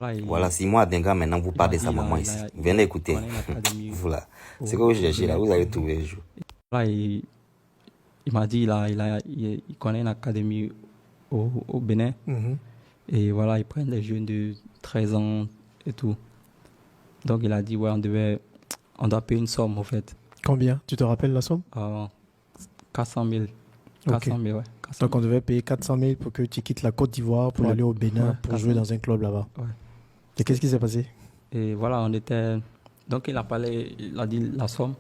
Là, Voilà, si moi, d'un gars, maintenant, vous il m'a parlez de sa dit maman là, ici. Venez il écouter. connaît une académie Voilà. C'est au, quoi vous au cherchez là? Bénin. Vous allez trouver un jour. Là, il m'a dit là, il connaît une académie au Bénin. Mhm. Et voilà, ils prennent des jeunes de 13 ans et tout. Donc il a dit, ouais, on doit payer une somme en fait. Combien? Tu te rappelles la somme? 400 000. Ok. 400 000, ouais. 400 Donc 000. on devait payer 400 000 pour que tu quittes la Côte d'Ivoire pour Pour le- aller au Bénin ouais, pour 400 jouer 000. dans un club là-bas. Ouais. Et qu'est-ce qui s'est passé? Et voilà, on était. Donc il a parlé, il a dit la somme.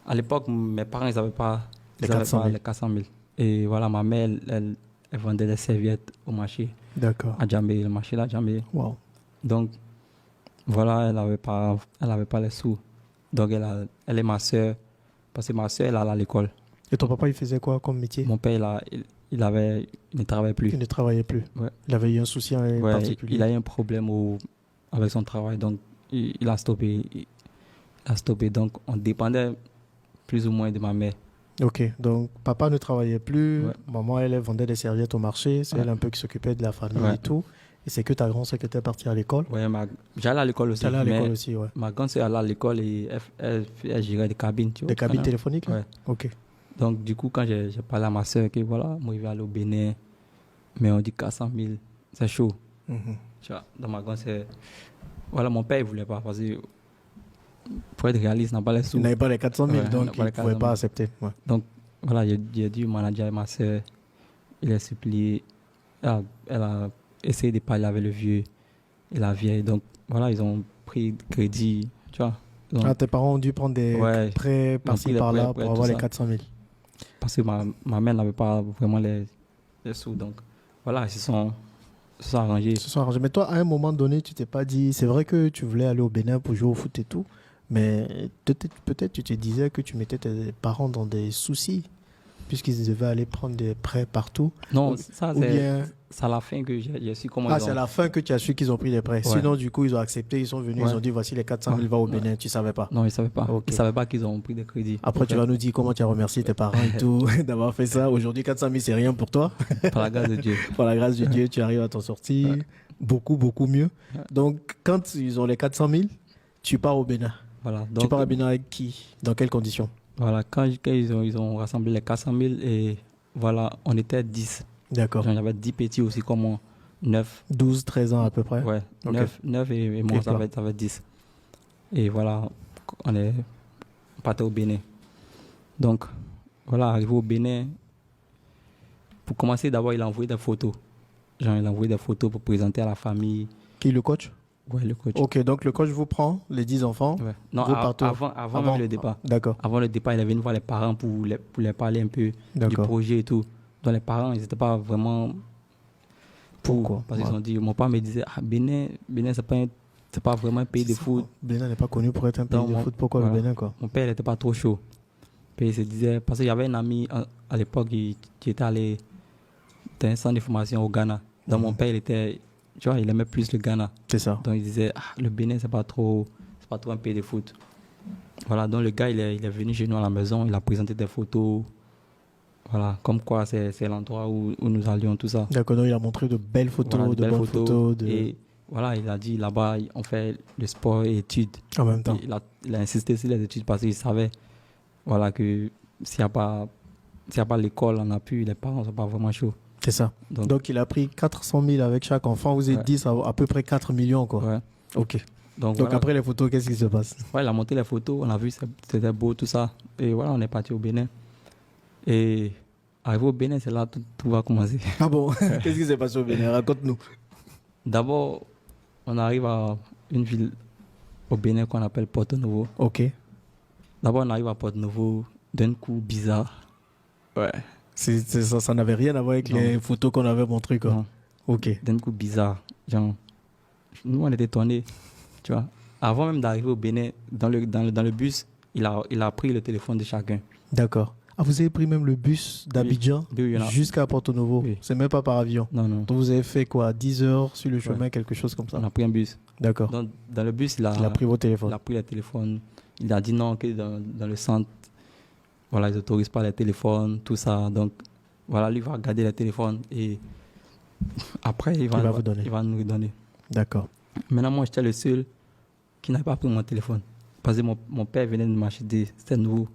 À l'époque, mes parents, ils n'avaient pas, Les ils avaient 400 pas 000. les 400 000. Et voilà, ma mère, elle vendait des serviettes au marché D'accord. à Djambé, le marché là, à Djambé. Wow. Donc voilà, elle avait pas les sous. Donc elle est ma soeur, parce que ma soeur, elle allait à l'école. Et ton papa, il faisait quoi comme métier? Mon père, il ne travaillait plus. Il ne travaillait plus. Ouais. Il avait eu un souci Ouais, particulier. il a eu un problème avec son travail, donc il a stoppé. Il a stoppé, donc on dépendait plus ou moins de ma mère. Ok, donc papa ne travaillait plus, Ouais. maman elle vendait des serviettes au marché, c'est Ouais. elle un peu qui s'occupait de la famille Ouais. et tout. Et c'est que ta grande sœur qui était partie à l'école. Ouais, j'allais à l'école aussi. Tu allais à mais l'école aussi, ouais. ma grande sœur allait à l'école et elle gérait des cabines. Tu vois, Des cabines tu connais? téléphoniques là? Ouais. Ok. Donc, du coup, quand j'ai parlé à ma soeur que voilà, moi, je vais aller au Bénin, mais on dit 400 000, c'est chaud. Mhm. Tu vois, dans ma grande sœur. Voilà, mon père, il voulait pas parce que pour être réaliste, il n'a pas les sous. Il n'avait pas les 400 000, Ouais, donc il n'a pas il les ne pouvait 400 pas 000. accepter. Ouais. Donc, voilà, j'ai dû manager ma soeur. Il a supplié. Elle a essayé de parler avec le vieux et la vieille. Donc, voilà, ils ont pris crédit. Tu vois. Ah, tes parents ont dû prendre des Ouais, prêts par-ci pris des par-là prêts, pour tout avoir les ça. 400 000. Parce que ma mère n'avait pas vraiment les sous. Donc, voilà, ils se sont arrangés. Ce sont arrangés. Mais toi, à un moment donné, tu t'es pas dit, c'est vrai que tu voulais aller au Bénin pour jouer au foot et tout, mais peut-être tu te disais que tu mettais tes parents dans des soucis, puisqu'ils devaient aller prendre des prêts partout. Non, Ou- ça, Ou bien, c'est à la fin que j'ai su comment ah, ils c'est à ont. la fin que tu as su qu'ils ont pris des prêts. Ouais. Sinon, du coup, ils ont accepté, ils sont venus, Ouais. ils ont dit, voici les 400 000, va au Ouais. Bénin. Tu savais pas. Non, ils ne savaient pas. Ok. Ils ne savaient pas qu'ils ont pris des crédits. Après, tu vas nous dire comment tu as remercié tes parents et tout d'avoir fait ça. Aujourd'hui, 400 000, c'est rien pour toi. Par la grâce de Dieu. Par la grâce de Dieu, tu arrives à t'en sortir Ouais. beaucoup, beaucoup mieux. Ouais. Donc, quand ils ont les 400 000, tu pars au Bénin. Voilà. Tu Donc, pars au Bénin avec qui? Dans quelles conditions? voilà, quand ils ont rassemblé les 400 000 et voilà, on était 10. D'accord. Genre, il y avait 10 petits aussi comme moi. 9. 12, 13 ans à peu près. Ouais, Ok. 9 et moi, ça avait 10. Et voilà, on est parti au Bénin. Donc, voilà, arrivé au Bénin, pour commencer, d'abord, il a envoyé des photos. Genre, il a envoyé des photos pour présenter à la famille. Qui, le coach? Ouais, le coach. Ok, donc le coach vous prend, les 10 enfants. Ouais. Non, Vous partez- avant même le départ. D'accord, Avant le départ, il est venu voir les parents pour les parler un peu du d'accord. projet et tout. Donc, les parents, ils n'étaient pas vraiment pour. Pourquoi? Parce qu'ils Ouais. ont dit, mon père me disait, Bénin, c'est pas vraiment un pays de C'est ça. foot. Bénin n'est pas connu pour être un pays Donc, de foot. Pourquoi voilà. le Bénin, quoi? Mon père n'était pas trop chaud. Puis il se disait, parce qu'il y avait un ami à l'époque qui était allé dans un centre de formation au Ghana. Donc mon père, il aimait plus le Ghana. C'est ça. Donc il disait, le Bénin, c'est pas trop un pays de foot. Voilà, donc le gars, il est venu chez nous à la maison, il a présenté des photos. Voilà, comme quoi c'est l'endroit où nous allions, tout ça. D'accord, donc il a montré de belles photos, Voilà, de belles bonnes photos. Et voilà, il a dit là-bas, on fait le sport et études. En même temps. Il a insisté sur les études parce qu'il savait voilà, que s'il n'y a pas l'école en appui, les parents ne sont pas vraiment chauds. C'est ça. Donc il a pris 400 000 avec chaque enfant. Vous êtes Ouais. 10 à peu près 4 millions, quoi. Ouais. Ok. Donc Donc voilà. après les photos, qu'est-ce qui se passe? Ouais, il a monté les photos, on a vu, c'était beau, tout ça. Et voilà, on est parti au Bénin. Et arrivé au Bénin, c'est là tout va commencer. Ah bon? Qu'est-ce qui s'est passé au Bénin? Raconte-nous. D'abord, on arrive à une ville au Bénin qu'on appelle Porto Novo. Ok. D'abord, on arrive à Porto Novo d'un coup bizarre. Ouais. Ça n'avait rien à voir avec Non. les photos qu'on avait montrées, quoi. Non, Ok. d'un coup bizarre. Genre, nous, on était étonnés. Tu vois. Avant même d'arriver au Bénin, dans le bus, il a pris le téléphone de chacun. D'accord. Ah, vous avez pris même le bus d'Abidjan Oui, il y en a. jusqu'à Porto Novo. Oui. C'est même pas par avion. Non, non. Donc vous avez fait quoi? 10 heures sur le chemin, Ouais. quelque chose comme ça. On a pris un bus. D'accord. Donc, dans le bus, Il a pris vos téléphones. il a pris le téléphone. Il a dit non, que dans le centre, voilà, ils n'autorisent pas les téléphones, tout ça. Donc, voilà, lui va garder les téléphones et après, il va vous donner. nous donner. D'accord. Maintenant, moi, j'étais le seul qui n'avait pas pris mon téléphone. Parce que mon père venait de m'acheter, c'était nouveau.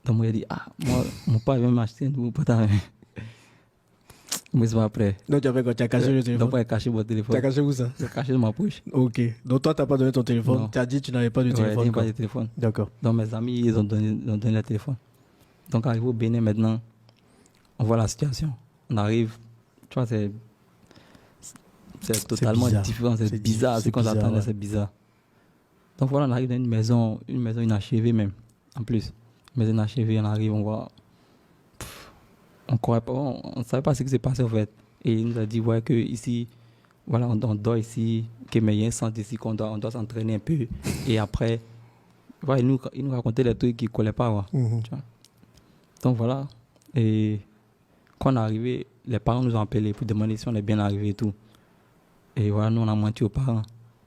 Donc, moi, il a dit, moi, mon père vient m'acheter un nouveau portable. Mais c'est pas après. Donc, tu as fait quoi? Tu as caché le Donc, téléphone? moi, j'ai caché mon Tu téléphone. as caché où ça? J'ai caché dans ma poche. Ok. Donc, toi, tu n'as pas donné ton téléphone. Non. Tu as dit que tu n'avais pas de Ouais, téléphone. j'ai quoi. pas de téléphone. D'accord. Donc, mes amis, ils ont donné le téléphone. Donc, arrivé au Bénin maintenant, on voit la situation. On arrive, tu vois, c'est totalement bizarre. différent, c'est bizarre, c'est qu'on bizarre, s'attendait, ouais. c'est bizarre. Donc voilà, on arrive dans une maison inachevée même, en plus. Une maison inachevée, on arrive, on voit... On croyait pas, on savait pas ce qui s'est passé en fait. Et il nous a dit, ouais, que ici, voilà, on dort ici, que mais il y a un centre ici, on doit s'entraîner un peu. Et après, ouais, il nous racontait les trucs qu'il ne collaient pas, ouais, tu vois. Donc voilà, et quand on est arrivé, les parents nous ont appelés pour demander si on est bien arrivé et tout. Et voilà, nous on a menti aux parents.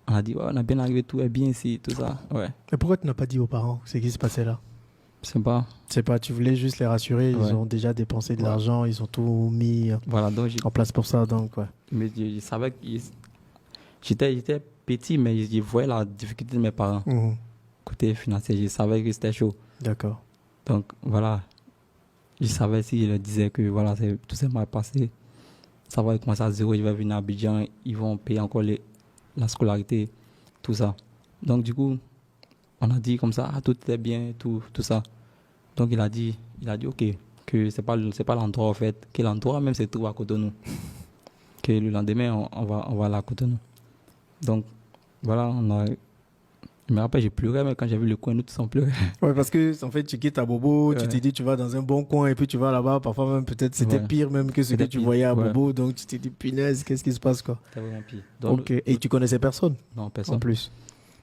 On a dit, ouais, on a bien arrivé, tout est bien ici, tout ça. Ouais, Et pourquoi tu n'as pas dit aux parents ce qui se passait là? je sais pas. C'est pas, tu voulais juste les rassurer, Ouais. ils ont déjà dépensé de Ouais. l'argent, ils ont tout mis Voilà, donc en place pour ça, donc ouais. mais je savais que j'étais petit, mais je voyais la difficulté de mes parents. Côté financier, je savais que c'était chaud. D'accord. Donc voilà, je savais s'il disait que voilà, tout s'est mal passé. Ça va commencer à zéro, il va venir à Abidjan, ils vont payer encore la scolarité, tout ça. Donc du coup, on a dit comme ça, tout était bien, tout ça. Donc il a dit ok, que c'est pas l'endroit en fait, que l'endroit même se trouve à Cotonou. Que le lendemain, on va aller à Cotonou. Donc voilà, je me rappelle, j'ai pleuré, mais quand j'ai vu le coin, nous tous on pleurait. Ouais, parce que en fait, tu quittes à Bobo, tu Ouais. t'es dit tu vas dans un bon coin et puis tu vas là-bas, parfois même peut-être c'était Ouais. pire même que ce que C'était tu pire, voyais à ouais. Bobo, donc tu t'es dit punaise, qu'est-ce qui se passe quoi? C'était vraiment pire. Donc, Ok. Et tu connaissais personne non, en personne. plus?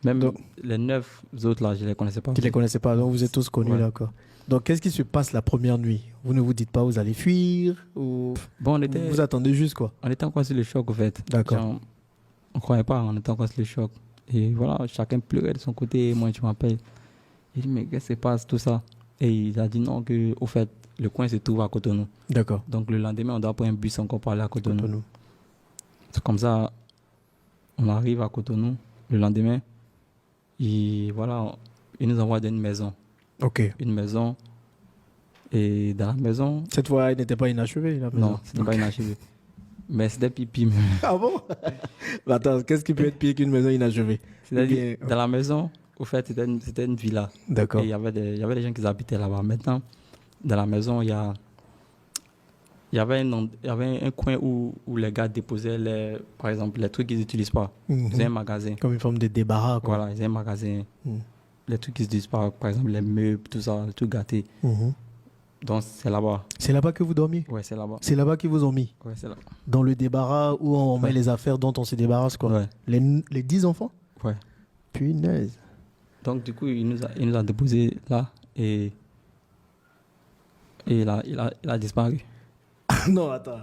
Même Donc- les 9 autres là, je les connaissais pas. Tu les connaissais pas, donc vous êtes tous connus Ouais. là quoi. Donc qu'est-ce qui se passe la première nuit? Vous ne vous dites pas vous allez fuir ou Bon, vous attendez juste quoi? on était encore sur le choc, en fait. D'accord. Genre, on croyait pas, on était encore sur le choc. Et voilà, chacun pleurait de son côté. Moi, je m'appelle. Il dit, mais qu'est-ce qui se passe, tout ça? Et il a dit non, que, au fait, le coin se trouve à Cotonou. D'accord. Donc, le lendemain, on doit prendre un bus encore pour aller à Cotonou. Cotonou. C'est comme ça, on arrive à Cotonou le lendemain. Et voilà, il nous envoie dans une maison. Ok. Une maison. Et dans la maison, Cette fois, il n'était pas inachevé la maison. non, ce n'est pas inachevé. Mais c'était pipi. Mais... Ah bon? Bah, attends, qu'est-ce qui peut être pire qu'une maison inachevée? C'est-à-dire, Bien. dans la maison, au fait, c'était une villa. D'accord. Et il y avait des gens qui habitaient là-bas. Maintenant, dans la maison, il y avait un coin où les gars déposaient, par exemple, les trucs qu'ils n'utilisent pas. Mhm. Ils avaient un magasin. Comme une forme de débarras quoi. Voilà, ils avaient un magasin. Mhm. Les trucs qu'ils n'utilisent pas, par exemple, les meubles, tout ça, les trucs gâtés. Mhm. Donc, c'est là-bas. C'est là-bas que vous dormiez? Ouais, c'est là-bas. C'est là-bas qu'ils vous ont mis? Ouais, c'est là. Dans le débarras où on met Ouais. les affaires dont on se débarrasse quoi. Ouais, Les 10 enfants? ouais. Punaise. Donc, du coup, il nous a déposé là et il a disparu. Non, attends.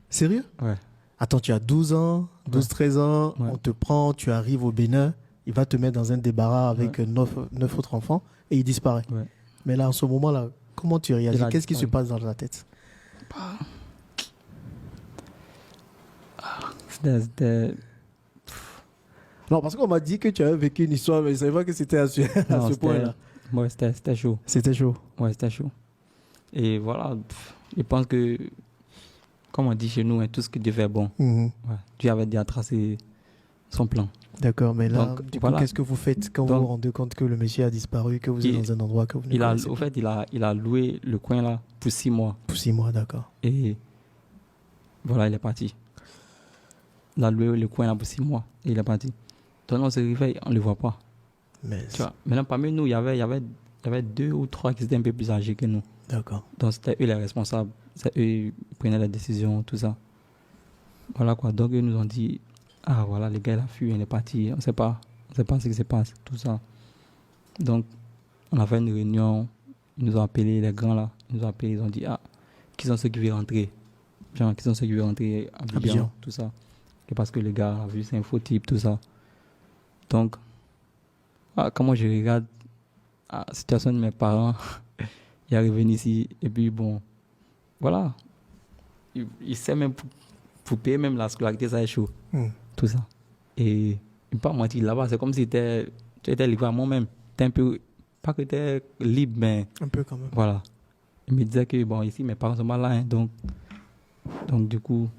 Sérieux? Ouais. Attends, tu as 12 ans, 12, Ouais. 13 ans, Ouais. on te prend, tu arrives au Bénin, il va te mettre dans un débarras avec 9 autres enfants et il disparaît. Ouais. Mais là, en ce moment-là, comment tu réagis? Il a Qu'est-ce qui se disparu. passe dans ta tête? C'était... Non, parce qu'on m'a dit que tu avais vécu une histoire, mais je ne savais pas que c'était à ce, à Non, ce c'était- point-là. Ouais, c'était chaud. C'était chaud. Ouais, c'était chaud. Et voilà, je pense que, comme on dit chez nous, hein, tout ce que Dieu fait est bon. Mhm. Ouais. Dieu avait déjà tracé son plan. D'accord, mais là, Donc, du coup, voilà. qu'est-ce que vous faites quand vous Donc- vous rendez compte que le monsieur a disparu, que vous êtes Il- dans un endroit que vous ne connaissez Au pas? fait, il a loué le coin là pour 6 mois. Pour 6 mois, d'accord. Et voilà, il est parti. Il a loué le coin là pour 6 mois et il est parti. Donc on se réveille, on ne le voit pas. Mais Tu vois. Maintenant, parmi nous, il y avait 2 ou 3 qui étaient un peu plus âgés que nous. d'accord. Donc c'était eux les responsables. C'est eux qui prenaient la décision, tout ça. Voilà quoi. Donc ils nous ont dit, ah voilà, le gars il a fui, il est parti. On ne sait pas ce qui se passe, tout ça. Donc on a fait une réunion. Ils nous ont appelés, les grands là. Ils nous ont appelés, ils ont dit, ah, qui sont ceux qui veulent rentrer? Genre, qui sont ceux qui veulent rentrer à Abidjan, Abidjan. tout ça. Et parce que le gars a vu, c'est un faux type, tout ça. Donc, comment je regarde la situation de mes parents, il est revenu ici, et puis bon, voilà. Il sait même, pour payer même la scolarité, ça est chaud, Hmm. tout ça. Et ne pas mentir, là-bas, c'est comme si tu étais livré à moi-même. T'es un peu, pas que tu es libre, mais Un peu quand même. voilà. Il me disait que, bon, ici, mes parents sont mal là, hein, donc, du coup,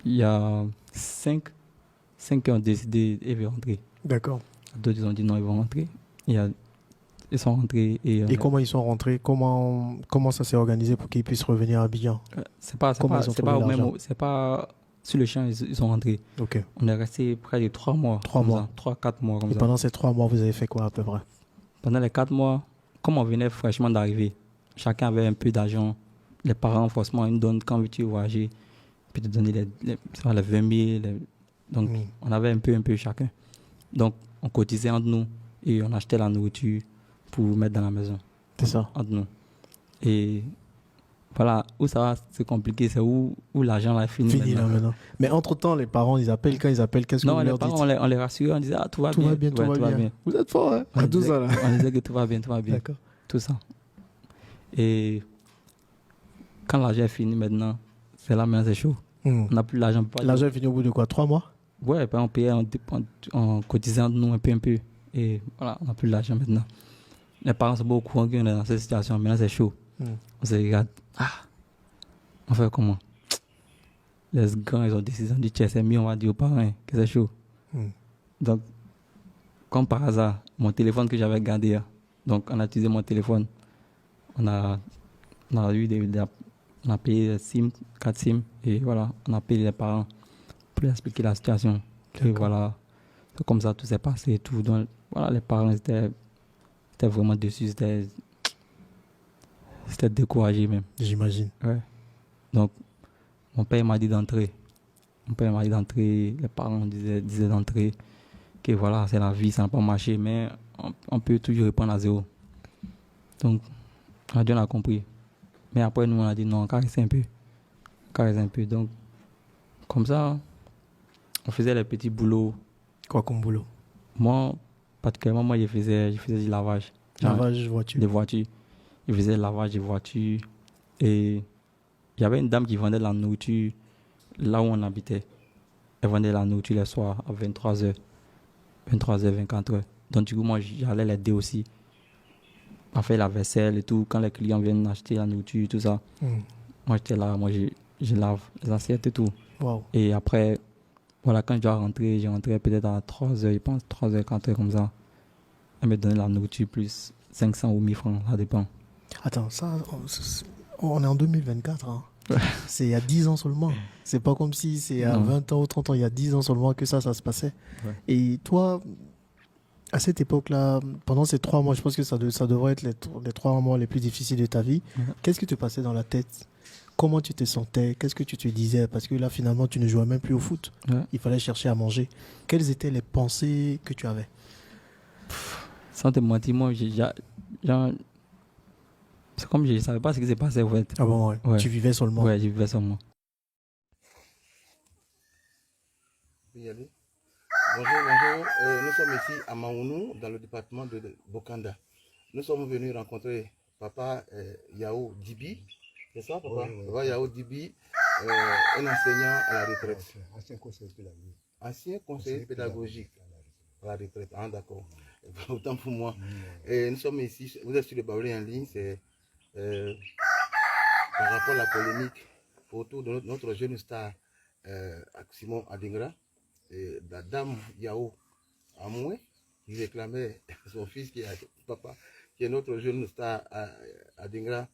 il y a cinq qui ont décidé ils veulent rentrer. D'accord. D'autres, ils ont dit non, ils vont rentrer. Ils sont rentrés Et comment ils sont rentrés? Comment ça s'est organisé pour qu'ils puissent revenir à Abidjan? Comment ils ont trouvé l'argent? c'est pas sur le champ, ils sont rentrés. Ok. On est resté près de 3 mois. 3 mois. 3-4 mois comme Et ça. pendant ces 3 mois, vous avez fait quoi à peu près? Pendant les 4 mois, comme on venait fraîchement d'arriver, chacun avait un peu d'argent. Les parents, forcément, ils nous donnent quand veux-tu voyager, puis te donner les 20 000. Donc, on avait un peu chacun. Donc, on cotisait entre nous et on achetait la nourriture pour mettre dans la maison. C'est ça. Entre nous. Et voilà, où ça va, c'est compliqué, c'est où l'argent là est fini. Fini là maintenant. Mais entre-temps, les parents, ils appellent, qu'est-ce que non, vous les leur parents, dites? on les rassurait, on disait, ah, tout va Tout bien. va bien, tout va bien. Vous êtes fort, hein? À 12 ans là. On disait que tout va bien, tout va bien. D'accord. Tout ça. Et quand l'argent est fini maintenant, c'est là maintenant c'est chaud. On n'a plus l'argent. L'argent est fini au bout de quoi? 3 mois? Ouais, on payait, on cotisait entre nous un peu. Et voilà, on n'a plus l'argent maintenant. Les parents sont beaucoup au courant qu'on est dans cette situation. Maintenant c'est chaud. On se regarde. On fait comment? Les grands, ils ont décidé de dire c'est mieux, on va dire aux parents que c'est chaud. Donc, comme par hasard, mon téléphone que j'avais gardé, donc on a utilisé mon téléphone. On a payé 4 SIM et voilà, on a payé les parents pour leur expliquer la situation. Et voilà, c'est comme ça tout s'est passé et tout. Donc, voilà, les parents étaient vraiment déçus, c'était découragé même. J'imagine. Ouais. Donc, mon père m'a dit d'entrer. Les parents disaient d'entrer, que voilà, c'est la vie, ça n'a pas marché, mais on peut toujours reprendre à zéro. Donc, on a compris. Mais après, nous, on a dit non, caressez un peu. Donc, comme ça, on faisait les petits boulots. Quoi comme boulot? Moi, particulièrement, je faisais du lavage. Lavage voiture. Des voitures. Je faisais le lavage des voitures. Et il y avait une dame qui vendait de la nourriture là où on habitait. Elle vendait la nourriture les soirs à 23h, 24h. Donc, du coup, moi, j'allais l'aider aussi à faire la vaisselle et tout. Quand les clients viennent acheter la nourriture, tout ça. Moi, j'étais là, je lave les assiettes et tout. Wow. Et après, voilà, quand je dois rentrer, j'ai rentré peut-être à 3h, je pense, 3h, 4h comme ça. Elle me donnait la nourriture plus 500 ou 1000 francs, ça dépend. Attends, ça, on est en 2024, hein. C'est il y a 10 ans seulement. C'est pas comme si c'est à 20 ans ou 30 ans, il y a 10 ans seulement que ça se passait. Ouais. Et toi, à cette époque-là, pendant ces 3 mois, je pense que ça devrait être les 3 mois les plus difficiles de ta vie. Qu'est-ce qui te passait dans la tête? Comment tu te sentais? Qu'est-ce que tu te disais? Parce que là, finalement, tu ne jouais même plus au foot. Il fallait chercher à manger. Quelles étaient les pensées que tu avais? Sans te mentir, moi, c'est comme je ne savais pas ce qui s'est passé, en fait. Ah bon, ouais. Tu vivais seulement? Ouais, je vivais seulement. Bonjour. Nous sommes ici à Maounou, dans le département de Bokanda. Nous sommes venus rencontrer Papa Yao Dibi. C'est ça, Papa? Oui. Papa Yao Dibi, un enseignant à la retraite. Ancien conseiller pédagogique. Ancien conseiller pédagogique à la retraite. Ah, d'accord. Autant pour moi. Et nous sommes ici, vous êtes sur le Baoulé en ligne, c'est par rapport à la polémique autour de notre jeune star Simon Adingra, et la dame Yao Amoué, qui réclamait son fils qui est notre jeune star Adingra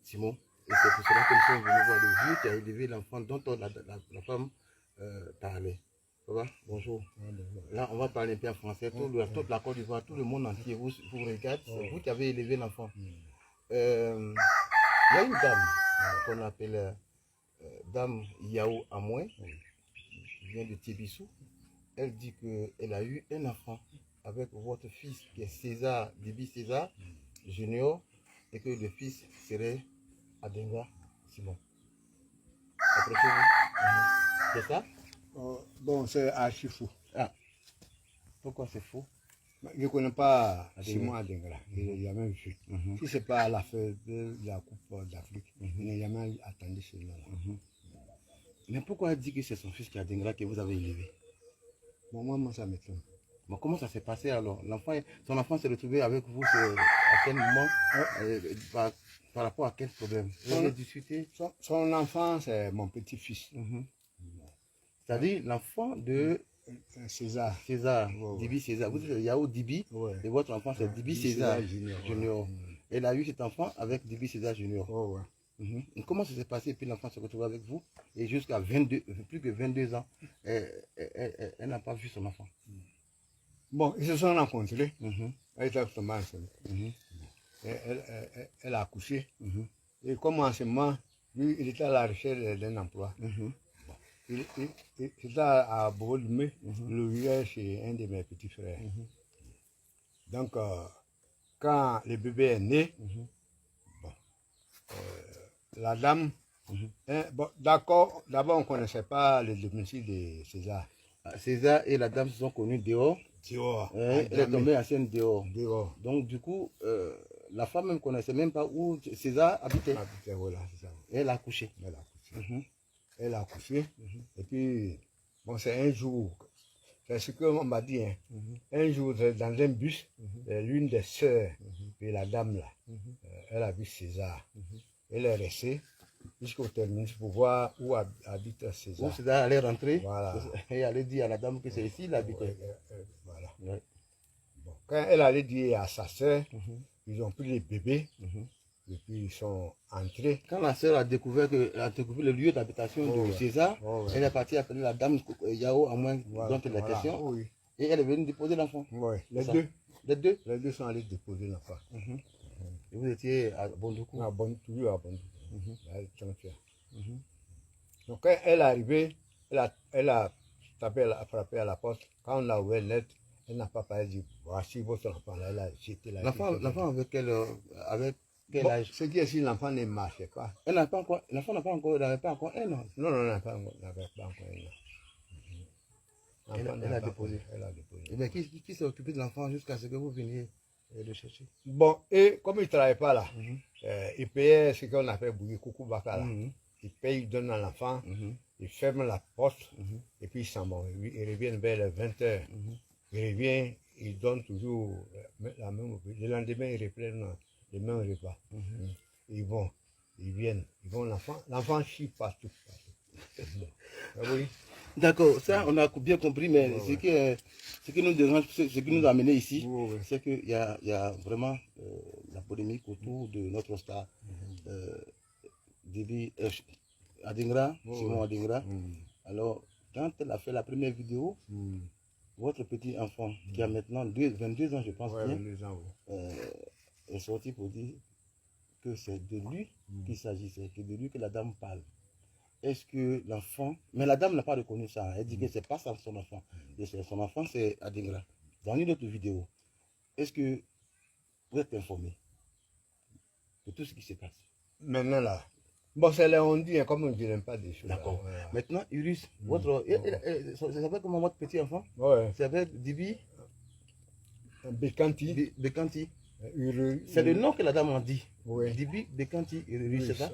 Simon. Et c'est pour cela que nous sommes venus voir le vieux qui a élevé l'enfant dont la femme parlait. Ça va? Bonjour. Là, on va parler un peu en français. Toute la Côte d'Ivoire, tout le monde entier vous regarde. C'est vous qui avez élevé l'enfant. Il y a une dame qu'on appelle Dame Yao Amoué, qui vient de Tébissou. Elle dit qu'elle a eu un enfant avec votre fils qui est César, Dibi César Junior, et que le fils serait Adingra Simon. Approchez-vous. C'est ça? Bon, c'est archi faux. Ah. Pourquoi c'est faux? Je ne connais pas Simon Adingra. Il n'a jamais vu. Si ce n'est pas l'affaire de la Coupe d'Afrique, il n'a jamais attendu cela. Mais pourquoi elle dit que c'est son fils qui Adingra que vous avez élevé? Bon, moi, ça m'étonne. Bon, comment ça s'est passé alors? Son enfant s'est retrouvé avec vous à quel moment? Par rapport à quel problème? Vous avez discuté? Son enfant, c'est mon petit-fils. C'est-à-dire l'enfant de César. César, Ouais, ouais. Dibi César. Vous êtes Yao Dibi, Ouais. et votre enfant c'est Dibi César Junior. Ouais. Elle a eu cet enfant avec Dibi César Junior. Ouais. Et comment ça s'est passé? Et puis l'enfant se retrouve avec vous, et jusqu'à 22, plus que 22 ans, elle n'a pas vu son enfant. Bon, ils se sont rencontrés. Elle était absolument enceinte. Elle a accouché. Et comme en ce moment, lui, il était à la recherche d'un emploi. Il était à Bourg-de-Mai, le village chez un de mes petits frères. Donc, quand le bébé est né, la dame, d'accord, d'abord on ne connaissait pas le domicile de César. César et la dame se sont connus dehors. Elle est tombée enceinte dehors. Donc du coup, la femme ne connaissait même pas où César habitait. Voilà, c'est ça. Et elle a accouché. Elle a accouché. Et puis, bon, c'est un jour, c'est ce qu'on m'a dit, hein. Un jour, dans un bus, l'une des sœurs de la dame là, elle a vu César. Elle est restée jusqu'au terminus pour voir où habite César. Où César allait rentrer, voilà. Et elle allait dire à la dame que c'est ici il habitait. Voilà. Bon, quand elle allait dire à sa sœur, ils ont pris les bébés. Et puis ils sont entrés. Quand la sœur a découvert le lieu d'habitation de César, elle est partie appeler la dame Yao, à moins dont il est question, et elle est venue déposer l'enfant. Les deux. Les deux? Les deux sont allés déposer l'enfant. Et vous étiez à Bondoukou? Toujours à Bondoukou. Donc quand elle est arrivée, elle a tapé, elle a frappé à la porte. Quand on a ouvert net, elle n'a pas parlé, dit voici votre enfant. Là, elle a jeté la. L'enfant avec quel âge? Ce qui est si l'enfant ne marchait pas. L'enfant n'avait pas encore un an. Non, n'avait pas encore un an. Elle a déposé. Mais qui s'est occupé de l'enfant jusqu'à ce que vous veniez le chercher? Bon, et comme il ne travaillait pas là, il payait ce qu'on appelle bouillir coucou baka. Il paye, il donne à l'enfant, il ferme la porte, et puis il s'en va. Il revient vers les 20 h. Il revient, il donne toujours la même. Le lendemain, il reprend le même repas. Ils vont, ils viennent, l'enfant chie partout. Oui. D'accord, ça on a bien compris, mais ce qui nous dérange, ce qui nous a amené ici, c'est qu'il y a vraiment la polémique autour de notre star, Adingra, Simon Adingra. Alors, quand elle a fait la première vidéo, votre petit enfant, qui a maintenant 22 ans, je pense bien, est sorti pour dire que c'est de lui qu'il s'agissait, que de lui que la dame parle. Est-ce que l'enfant... Mais la dame n'a pas reconnu ça. Elle dit que ce n'est pas ça son enfant. Son enfant, c'est Adingra. Dans une autre vidéo, est-ce que vous êtes informé de tout ce qui se passe? Maintenant là, bon, c'est là on dit, comme on ne dit pas des choses. D'accord. Maintenant, Urus, ça s'appelle comment votre petit enfant? Ça s'appelle Dibi Bekanti. Bekanti. C'est le nom que la dame a dit. Dibi Bekanti Urus, c'est ça?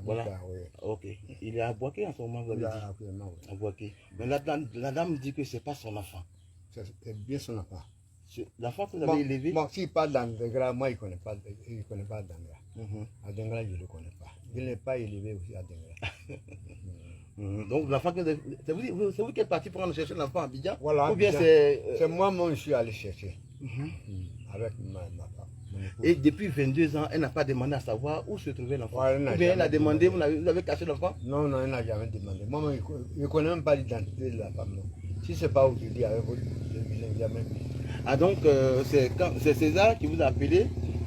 Voilà. Ok. Il est à Boaké en ce moment, vous avez dit. À Boaké. Mais la dame dit que ce n'est pas son enfant. C'est bien son enfant. L'enfant que vous avez élevé? Bon, s'il parle d'Adingra, moi, il ne connaît pas Adingra. Adingra, je ne le connais pas. Il n'est pas élevé aussi à Adingra. Donc, l'enfant que c'est vous qui êtes parti pour aller chercher l'enfant à Abidjan? Voilà. Ou bien c'est moi-même je suis allé chercher. Avec ma femme. Et depuis 22 ans, elle n'a pas demandé à savoir où se trouvait l'enfant. Ou bien elle a demandé, vous avez caché l'enfant? Non, elle n'a jamais demandé. Moi, je ne connais même pas l'identité de la femme. Non. Si ce n'est pas aujourd'hui avec vous, je ne l'ai jamais vu. Ah donc, c'est César qui vous a appelé,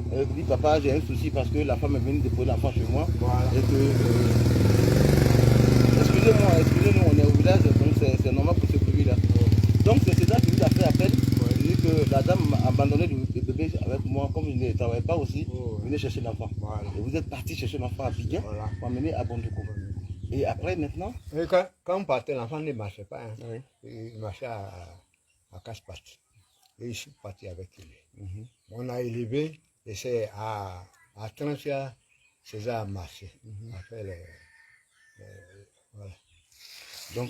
qui dit papa, j'ai un souci parce que la femme est venue déposer l'enfant chez moi. Voilà. Et que, excusez-nous, on est au village, donc c'est normal pour ce bruit-là. Donc c'est César qui vous a fait appel. Il dit que la dame m'a abandonné le bébé avec moi, comme je ne travaillais pas aussi, venez chercher l'enfant. Voilà. Et vous êtes parti chercher l'enfant à Abidjan pour amener à Bondoukou. Et après maintenant? Et quand on partait, l'enfant ne marchait pas. Hein. Oui. Il marchait à casse-pattes. Et je suis parti avec lui. On a élevé, et c'est à 30 ans, César a marché. A fait voilà. Donc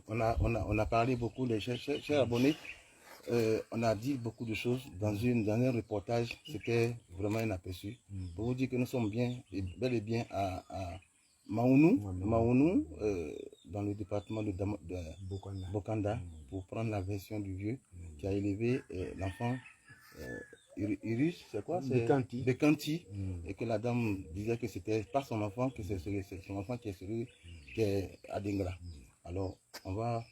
on a parlé beaucoup, les chers abonnés. On a dit beaucoup de choses dans un reportage. C'était vraiment un aperçu. Pour vous dire que nous sommes bel et bien à Maounou, dans le département de Bokanda, pour prendre la version du vieux qui a élevé l'enfant Iris, c'est quoi? Bekanti. Et que la dame disait que c'était pas son enfant, que c'est son enfant qui est celui qui est à Dingra. Alors, on va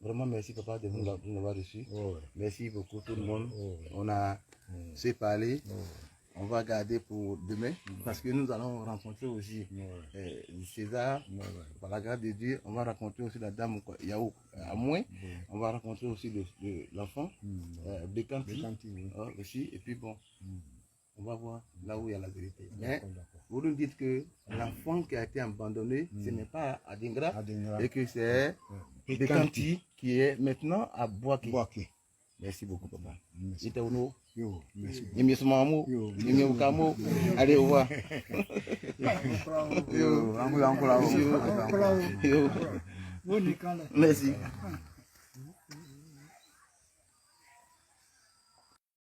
vraiment merci papa de nous avoir reçus. Merci beaucoup tout le monde. On a s'est parlé. On va garder pour demain parce que nous allons rencontrer aussi César, par la grâce de Dieu. On va rencontrer aussi la dame Yao Amoué. On va rencontrer aussi l'enfant Bekanti aussi. Et puis bon, on va voir là où il y a la vérité. Mais vous nous dites que l'enfant qui a été abandonné, ce n'est pas à Dingra et que c'est Bekanti qui est maintenant à Boaké. Merci beaucoup, papa. Merci. Allez, au revoir. Merci.